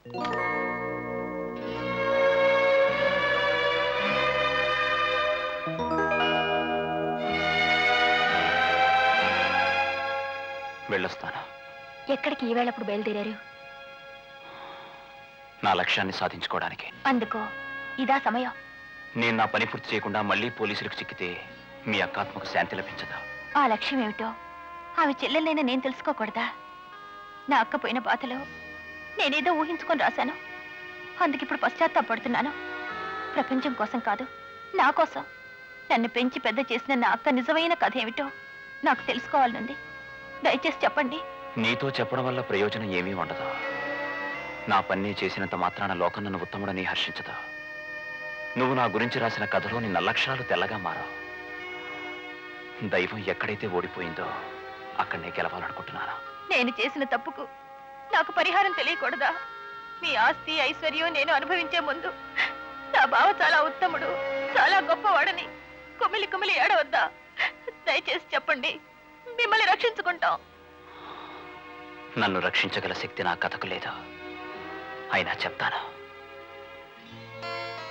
వెళ్ళొస్తాను. ఎక్కడికి ఈవేళప్పుడు బయలుదేరారు? నా లక్ష్యాన్ని సాధించుకోవడానికి. అందుకో ఇదా సమయం? నేను నా పని పూర్తి చేయకుండా మళ్ళీ పోలీసులకు చిక్కితే మీ అక్కాత్మకు శాంతి లభించదా? ఆ లక్ష్యం ఏమిటో ఆమె చెల్లెలైనా నేను తెలుసుకోకూడదా? నా అక్క పోయిన బాధలో నేనేదో ఊహించుకొని రాశాను. అందుకిప్పుడు పశ్చాత్తాపడుతున్నాను. ప్రపంచం కోసం కాదు, నా కోసం. నన్ను పెంచి పెద్ద చేసిన నా అక్క నిజమైన కథ ఏమిటో నాకు తెలుసుకోవాలనుంది. దయచేసి చెప్పండి. నీతో చెప్పడం వల్ల ప్రయోజనం ఏమీ ఉండదు. నా పని చేసినంత మాత్రాన లోకం నన్ను ఉత్తముడని హర్షించదు. నువ్వు నా గురించి రాసిన కథలోని నల్లక్షరాలు తెల్లగా మారావు. దైవం ఎక్కడైతే ఓడిపోయిందో అక్కడనే గెలవాలనుకుంటున్నాను. నేను చేసిన తప్పుకు నాకు పరిహారం తెలియకూడదా? మీ ఆస్తి ఐశ్వర్యం నేను అనుభవించే ముందు నా బావ చాలా ఉత్తముడు, చాలా గొప్పవాడని కుమిలి కుమిలి ఏడవద్దా? దయచేసి చెప్పండి, మిమ్మల్ని రక్షించుకుంటాం. నన్ను రక్షించగల శక్తి నా కథకు లేదు. అయినా చెప్తాను.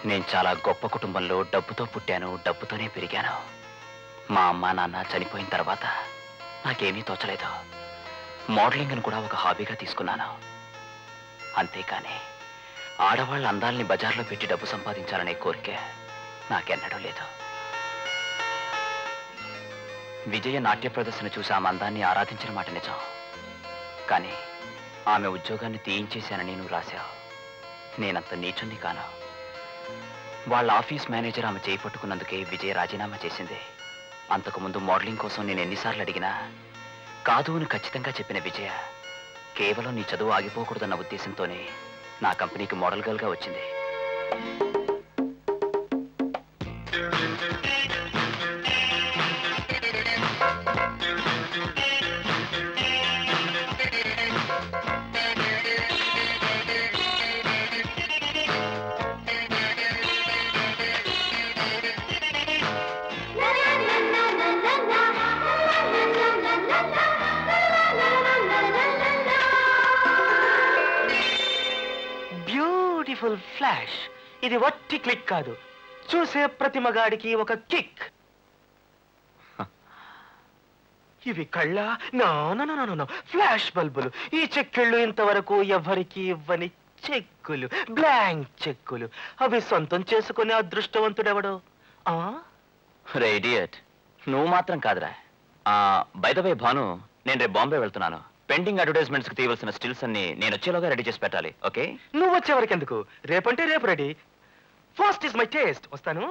నేను చాలా గొప్ప కుటుంబంలో డబ్బుతో పుట్టాను, డబ్బుతోనే పెరిగాను. మా అమ్మ నాన్న చనిపోయిన తర్వాత నాకేమీ తోచలేదు. మోడలింగ్ను కూడా ఒక హాబీగా తీసుకున్నాను. అంతేకాని ఆడవాళ్ళ అందాల్ని బజార్లో పెట్టి డబ్బు సంపాదించాలనే కోరిక నాకెన్నడూ లేదు. విజయ నాట్య ప్రదర్శన చూసి ఆమె అందాన్ని ఆరాధించిన మాట నిజం. కానీ ఆమె ఉద్యోగాన్ని తీయించేశానని నువ్వు రాశావు. నేనంత నీచుని కాను. వాళ్ళ ఆఫీస్ మేనేజర్ ఆమె చేయి పట్టుకున్నందుకే విజయ రాజీనామా చేసింది. అంతకుముందు మోడలింగ్ కోసం నేను ఎన్నిసార్లు అడిగినా కాదు అని ఖచ్చితంగా చెప్పిన విజయ కేవలం నీ చదువు ఆగిపోకూడదన్న ఉద్దేశంతోనే నా కంపెనీకి మోడల్ గర్ల్గా వచ్చింది. Beautiful flash. ఇది వట్టి క్లిక్ కాదు, చూసే ప్రతి మగాడికి ఒక కిక్. ఇవి కళ్ళ నో ఫ్లాష్ బల్బులు. ఈ చెక్కిళ్ళు ఇంతవరకు ఎవరికి ఇవ్వని చెక్కులు, బ్లాంక్ చెక్కులు. అవి సొంతం చేసుకునే అదృష్టవంతుడెవడు? ఇడియట్, నువ్వు మాత్రం కాదురా. బై ద వే భాను, నేను రేపు బాంబే వెళ్తున్నాను. పెండింగ్ అడ్వర్టైజ్మెంట్స్ కి తీయవలసిన స్టిల్స్ అన్ని నేను వచ్చేలోగా రెడీ చేసి పెట్టాలి. ఓకే? నువ్వు వచ్చేవరకు ఎందుకు? రేపంటే రేపు ready. First is my taste. వస్తాను.